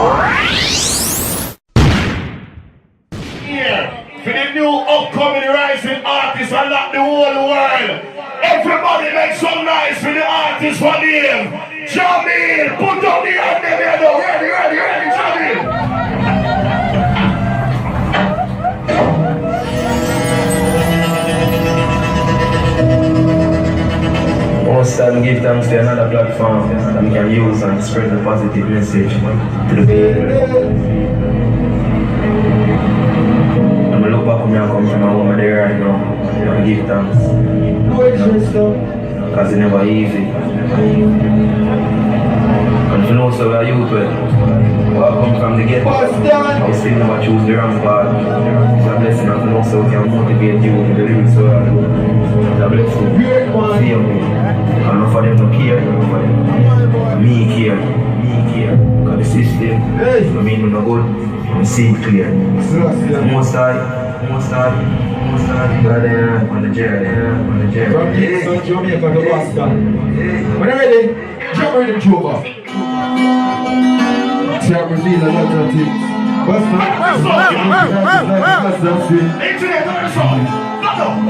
For the new upcoming rising artists and not the whole world. Everybody make some noise for the artists for them. Jahmiel, put up the hand there. Ready, Jahmiel. Most time give thanks to another platform that we can use and spread the positive message to the people. I'm look back when I come from my home there right now and give thanks. Because it's never easy. And if you know so we are youth well, I come from the ghetto. I still never choose the wrong path. It's a blessing and to know so we can motivate you with the lyrics so I do. It's a blessing. Feel me. And not for them to care. Me care. Because the system, I mean we're not good. I see it clear. Most time, on the journey. From here to Jamaica to Boston. When you're ready, jump right into over. Shall reveal a lot of things. Boston,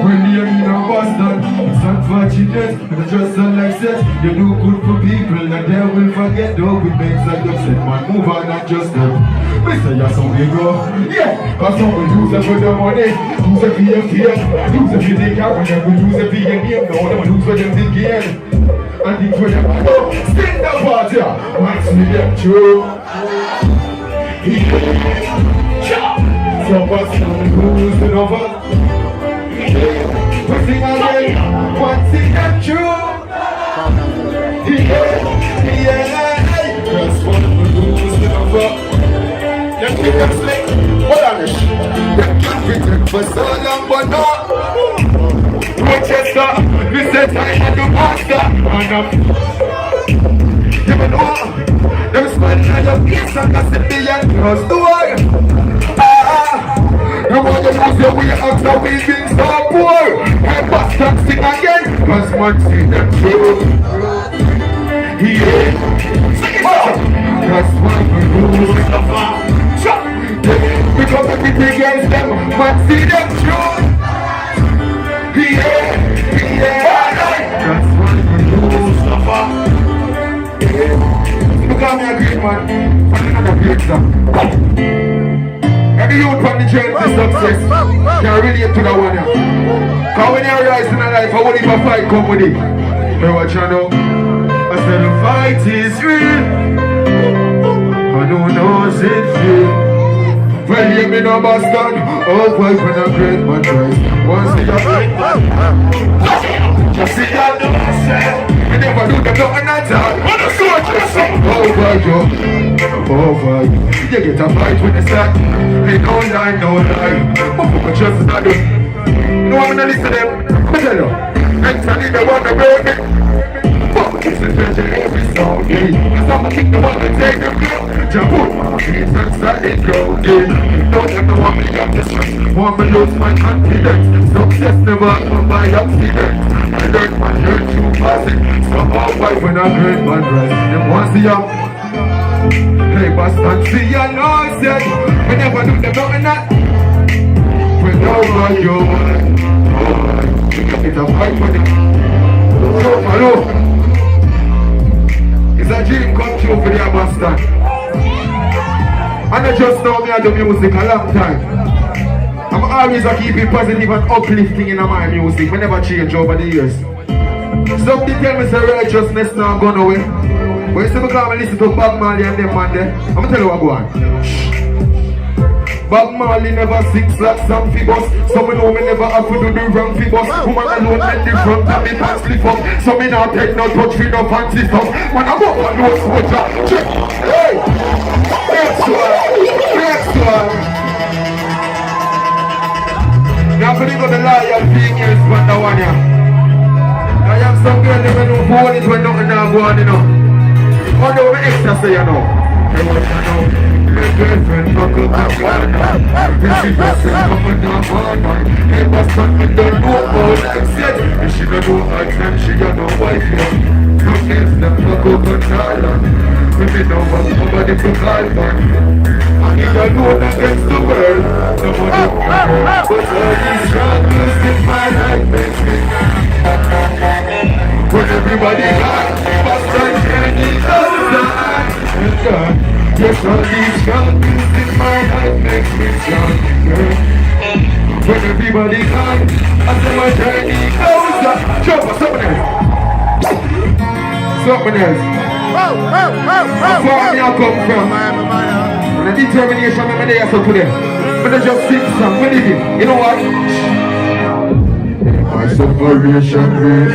when you're in Boston, it's unfortunate, it's just a life set. You do good for people and they will forget. Though it makes a upset, man, move on and just go. Mr. Yes, how we go? Yeah, cause some will use it for the money, use it for your fear, use it for the car, and then will use it for your name. No, they will use for them the game. And think for them, spin the party, once we get through. So Boston, who's the over? We sing again, once it get through. Just one who's the over. Them keep them slick, hold on this. Them keep it for so long, but no. Rochester, we said I had to master. You know, them smiling at your face and that's the billion cross the wire. You want to lose your way after we been so poor. And Boston sing again, cause man see them through. Yeah, sing it out. That's why we lose the farm. Because everything against them, man see them through. Yeah, that's why we lose the farm. Because me a great man, and another great song. Every youth on the journey to success can relate to that one. Because when you rise in a life, I won't even fight come with it. You watch you know? I said the fight is real. I don't know it's real. Well, hear me no Boston. Oh, boy, when I'm great, my choice. Once you just see that the myself. I never do them nothing at all. I'm a soldier, so over you. You get a fight when it's that. They don't lie, no lie. But for just not do. No, I'm gonna listen to them. I tell you, next time they want to break me. But it's a treasure every song. Cause I'm a kick the one that take them down. Jump on my feet and start it going. Don't ever want me up this one. Want me lose my confidence. Success never come by accident. I learned my learn too fast. Somehow fight when I great man rise. Them ones the up. Hey Boston, see ya know said. We never do them nothing that. We know what you want. It's a fight for them. Hello. It's a dream come true for the Boston. And I just know me I do music a long time. I'm always a keep it positive and uplifting in my music. We never change over the years. Somebody tell me say righteousness now gone away. But you see me come and listen to Bob Marley and them man there. I'm gonna tell you what go on. Bob Marley never sings like some figures. So me know me never have to do the wrong figures. Woman alone let the front and me pants slip up. So me now take no touch for no fancy stuff. Man I go on no soldier. Hey! Next one! Now for the lion thing is what the one here. I have some girl that don't hold it when nothing now go on, you know. What do we extra say, you know? Hey, what you know? Hey, girlfriend, buckle back, one night. If she just say, come on down, one night. Hey, Boston, me don't know about that set. If she don't know her time, she got no wife, you know. Come against them, fuck up on island. Women know what nobody to call man. And if you're alone against the world, nobody can hurt. But all these struggles in my life makes me when everybody got fast and candy outside. Yes, all these struggles in my life makes me stronger. When everybody got until my journey goes up. Jump, something else. Something else. How far me I come from? And the determination I'm there so today. But I just sing song, what is it? You know what? My separation rate.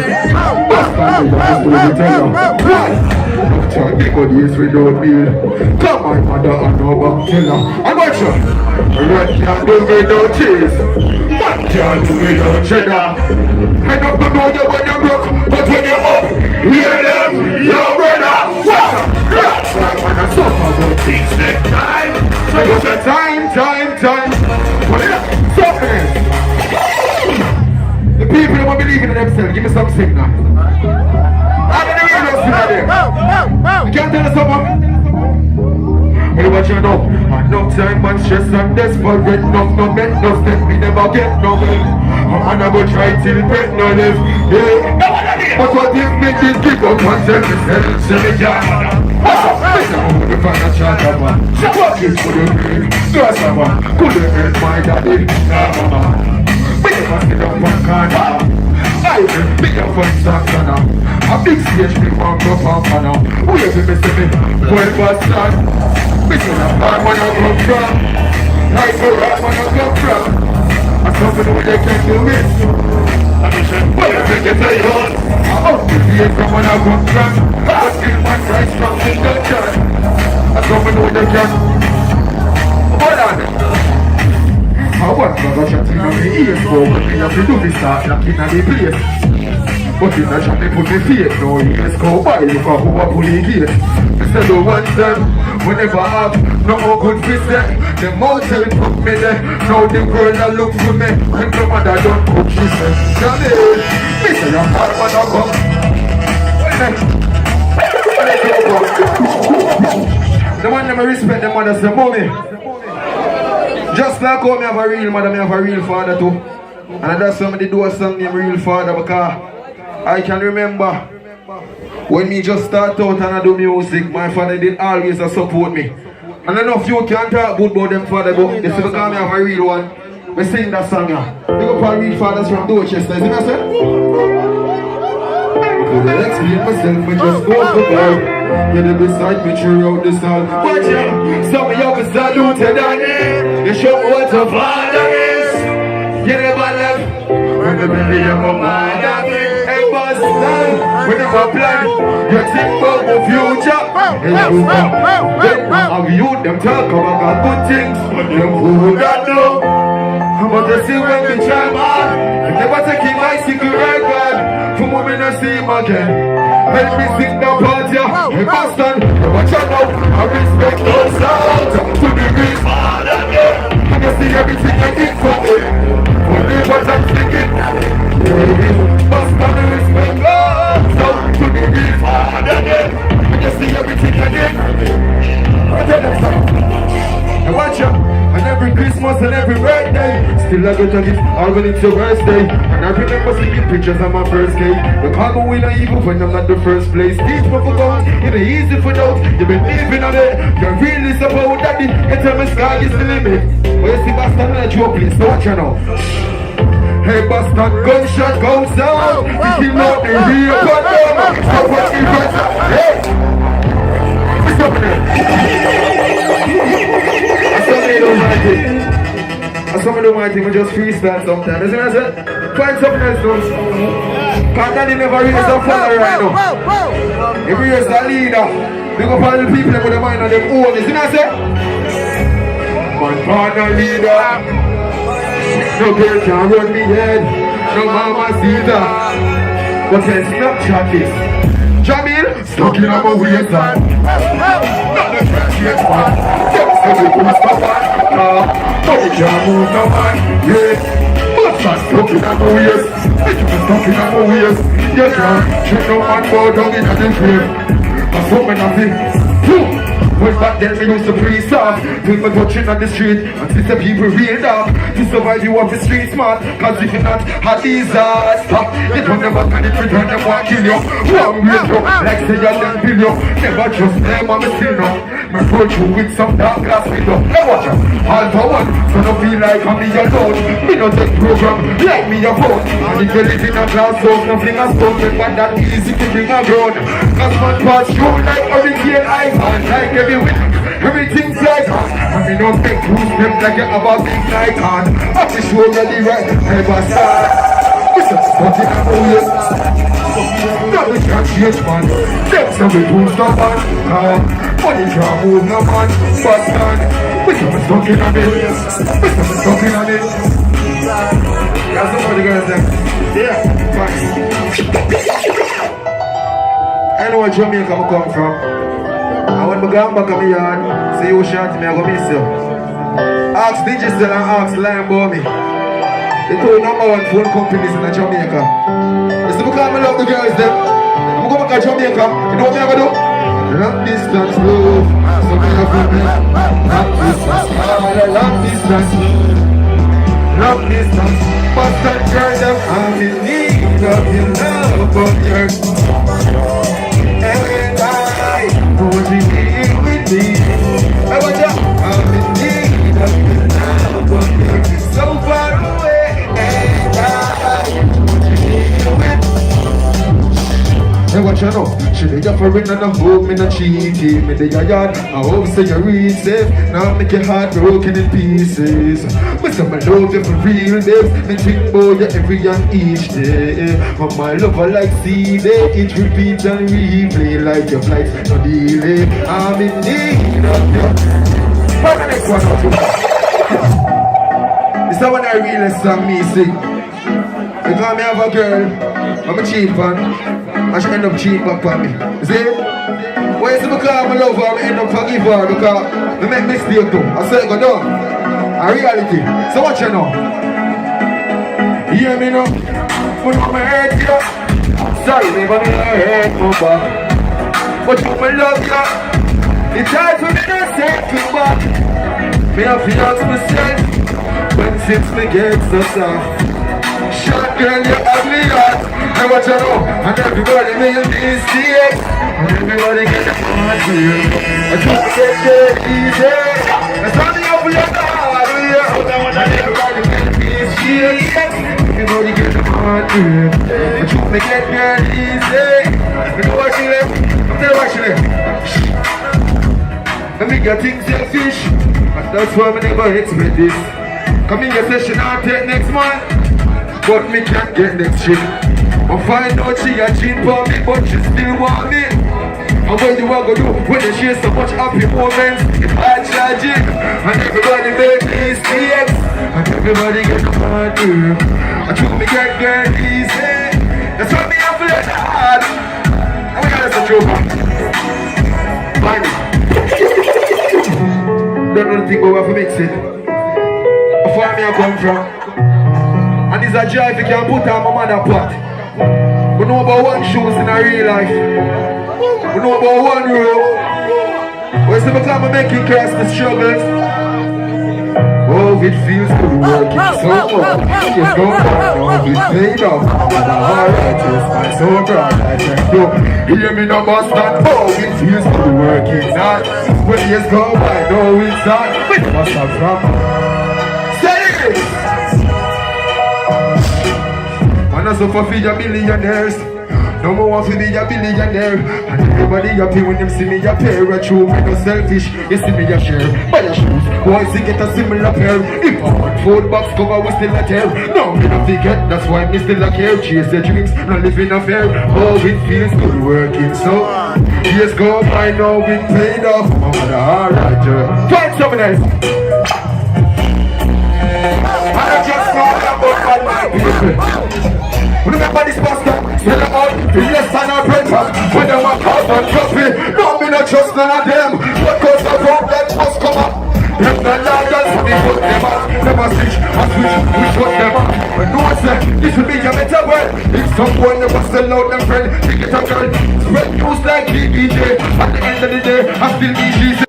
Tell me what is without meal. Come on, mother, and no back killer. I got you. Red can't do without cheese. What can't do without cheddar? I don't know you when you're broke, but when you're up, hear them, your brother. What? That's why when I suffer about things next time. So you say time. What is that? Suffering. The people who believe in themselves, give me some signal. How many of you know there? You can't tell us someone? Hey, what you know? Enough time and stress and desperate. No bet, no step, we never get no way. And I go try till break no live. Yeah. But what if me did give up and tell me, say me can't. What's up? I'm gonna find a shot of man. What is for the grave? Grass of man. Couldn't hurt my daddy. Nah, mama. We never sit up one corner. I will be a fun doctor now. A big stage me want go pamper now. Who you be missing me? Well, bastard. Missing a farm when I come from. Right for right when I come from. And something where they can do it. I say, well, I think it's a yawn. I out the gate from when I come from. But still my price from the dungeon. And something where they can. Hold on. I want to go shot in my ears, bro, but me have to do this start knocking at the place. But in the shop they put me feet, no ears go by, look at who I pull the gate. Instead of one time, whenever I have no more good fish there, the motel put me there. Now the girl that look for me, when the mother don't cook, she said, Jahmiel, me say I'm hard when I come. The one that I respect the mother say, mommy. Just like how I have a real mother, I have a real father too. And that's why I do a song named Real Father, because I can remember when me just start out and I do music, my father did always support me. And I know if you can't talk good about them father, but this is because I have a real one. We sing that song here. They go for real fathers from Dorchester, isn't that so? Could I explain myself, but just go to the bar. You did beside me throughout the song. Watch out, some of you have saluted on it. You show me what a father is. You never left when the belly of my mother is. Hey, bastard, we never plan. You think about the future. Then have you them talk about good things, but them who don't know. But you see when we try man, never take him bicycle right back. From women I see him again. Help me sing the part, yeah. Hey, bastard, watch out now. I respect those sounds. To the great father, yeah. And you see everything I did for me. Only what I'm thinking. Bastard, I respect those sounds. To the great father, yeah. And you see everything I did. I tell them something. And watch out. And every Christmas and every birthday, still I go to gift, all when it's your birthday. And I remember seeing pictures of my first day. The cargo winner even when I'm not the first place. Teach me for God, it ain't easy for doubt. You've been living on it, you're really supposed daddy. You tell me sky is the limit. But you see bastard in a joke place, so watch you now. Hey bastard, gunshot goes down. You kill out the real button. Stop what you got. Hey! What's up there? Some of them might think we just freestyle sometimes. Isn't that it? Find something else to Can't daddy never raise the father right now. If we raise the leader, we go find the people that put their mind on them own. Isn't that it? My father leader. No girl can run me head. No mama see that. But then Snapchat this. Jahmiel, stuck in my waist. Not the trash yet, man. Just because we put stuff on. But you can't move no man, yeah. But man stuck in my waist. Stuck in my waist. You can't check no man go down in the frame. I'm so many when back then we used to pre-stop. People touching on the street and see the people real dark. To survive you have the street smart. Cause if you're not a disaster, you don't never can it return them one kill you. One real you, like say you're them bill you. Never trust them on the still now. Me approach you with some dark glass window. Hey watch out, all for one. So don't feel like I'm in your load. Me no take program, like me your phone. And if you live in a glass house, nothing has spoken. But that easy to bring a ground. Cause man pass through like hurricane icon. Like everything's like on. And me don't take two steps like you have a big night on. Up the show you the right, never start. It's a spot in a way. Nothing can change man. Them say we do stuff man. Money can't move no man. Fast man. We say we stuck in a bit. We say we stuck in a bit. That's the money guys there. Yeah, thanks. I know where Jamaica come from. And when I go back on my yard, say you shot me, I go miss you. Ask Digital and ask Lime about me. The two #1 phone companies in Jamaica. You see, because I love the girls them. I'm going back to Jamaica. You know what I'm going to do? Long distance love. So me have to be long distance. Long distance. Long distance. But that girl them, I'm in need of your love, but you're every time. Would you be with me? I want you. I'm in need of your love, but you're so far away. Would you be with me? Hey, what you know? She did ya for in and a home, me no cheating. Me dey a yard, I hope say you read safe. Now make your heart broken in pieces. But some I love you for real, babe. Me think about you every and each day. But my love I like see day. It repeats and replay like your flight no delay. I'm in need of you. What's the next one? This is when I really song me sing. Because me have a girl, I'm a cheap one. And she end up cheating back on me. You see? Why is it because I love her, I end up forgive her because I make mistake too. I say it go down. A reality. So what you know? You hear me now? But I'm hurt you. Sorry, me, but I hurt my back. But you will love you. It's hard for me to say goodbye. Me have to ask myself when since me get so soft. Short girl, you ugly heart. And what you know? And everybody make mistakes. And everybody get a heart to you. I just get good easy. That's how me up with your heart. And everybody make mistakes. Everybody get a heart to you. I just make it good easy. You know what she left? I'll tell you what she left. Let me get things selfish. And that's why I never expect this. Come in your session, I'll take next month. But me can't get next shit. I find out she a cheat for me, but she still want me. And what you want to do when you share so much happy moments? It's hard tragic. And everybody make mistakes. And everybody get a party. I try me get girl easy. That's why me have to let it hard. And we got a joke. Find it. Don't know the thing about to mix it. I find me I come from. And it's a joy if you can put on my mother pot. We know about one shoes in a real life. We know about one rule. Where's the become of making cross the struggles? Oh, it feels good working so hard. It's going on, it's paid off. Alright, yes, I'm so proud I can do. Hear me no Boston. Oh, it feels good working hard. When years go by, no it's hard. We must have from. Say it! And also for feed a millionaires. No more want to be a billionaire. And everybody happy when them see me a pair of true. Me no selfish, you see me a share. Buy a shoes, boys to get a similar pair. If I want food box cover, we still a tear. No, me no forget, that's why me still a care. Chase the dreams, not living a fair. Oh, it feels good working so. Years go by, now it paid off. My mother, alright, find someone else. I just know about my people. Remember this pastor, sell them out, the yes and our breakfast. When they want cause and trophy, no me not trust none of them. What cause of hope that must come up? Them the liars, so they put them out. Them a switch, we put them out. When no to be a better world. If someone never sell out them friend, they get a girl. Spread news like DBJ. At the end of the day, I still be easy.